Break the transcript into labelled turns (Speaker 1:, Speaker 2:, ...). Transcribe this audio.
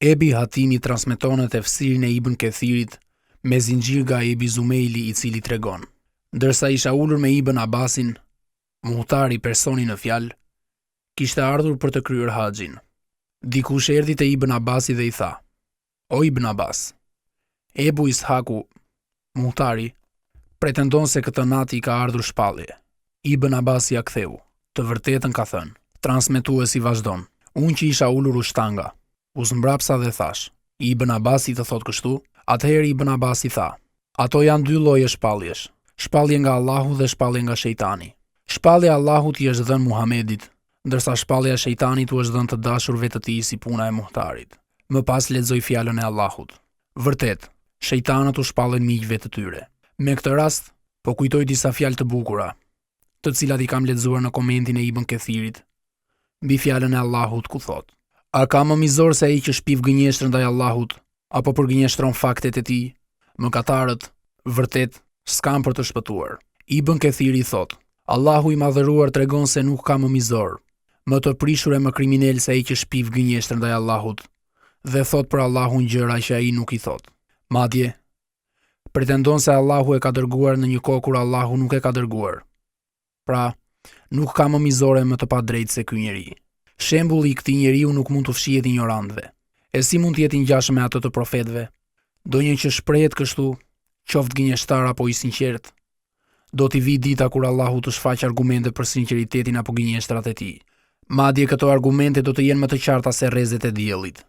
Speaker 1: Ebi Hatimi transmeton tefsirin e Ibn Kethirit me zinxhir nga Ebi Zumejli, i cili tregon: ndërsa isha ulur me Ibn Abbasin, muhtari personi në fjalë, kishte ardhur për të kryer haxhin. Dikush erdhi te Ibn Abbasi dhe i tha: O Ibn Abbas, Ebu Ishaku, muhtari, pretendon se këtë natë i ka ardhur shpallje. Ibn Abbasi ja ktheu: të vërtetën ka thënë. Transmetuesi vazhdon: unë që isha ulur u shtanga, u zmbrapsa dhe thash: Ibn Abbasi të thot kështu? Atëherë Ibn Abbasi tha: ato janë dy lloje shpalljesh, shpallje nga Allahu dhe shpallje nga shejtani. Shpallja e Allahut i është dhënë Muhamedit, ndërsa shpallja e shejtanit u është dhënë të dashurve të tij si puna e muhtarit. Më pas lexoj fjalën e Allahut: vërtet, shejtanët u shpallën miqve të tyre. Me këtë rast, po kujtoj disa fjalë të bukura, të cilat i kam lexuar në komentin e Ibn Kethirit mbi fjalën e Allahut ku thot: a ka më mizor se ai që shpiv gënjeshtër ndaj Allahut, apo përgënjeshtron faktet e tij? Mëkatarët, vërtet, s'kan për të shpëtuar. Ibn Kethiri thot: Allahu i madhëruar tregon se nuk ka më mizor, më të prishur e më kriminal se ai që shpiv gënjeshtër ndaj Allahut, dhe thot për Allahun gjëra që ai nuk i thot. Madje pretendon se Allahu e ka dërguar në një kohë kur Allahu nuk e ka dërguar. Pra, nuk ka më mizore më të padrejtë se ky njeri. Shembulli i këtij njeriu nuk mund të fshihet ignorantëve. E si mund të jetë i ngjashëm me ato të profetëve? Donjë që shprehet kështu, qoftë gënjeshtar apo i sinqert, do t'i vi dita kur Allahu të shfaq argumente për sinqeritetin apo gënjeshtrat e tij. Madje këto argumente do të jenë më të qarta se rrezet e diellit.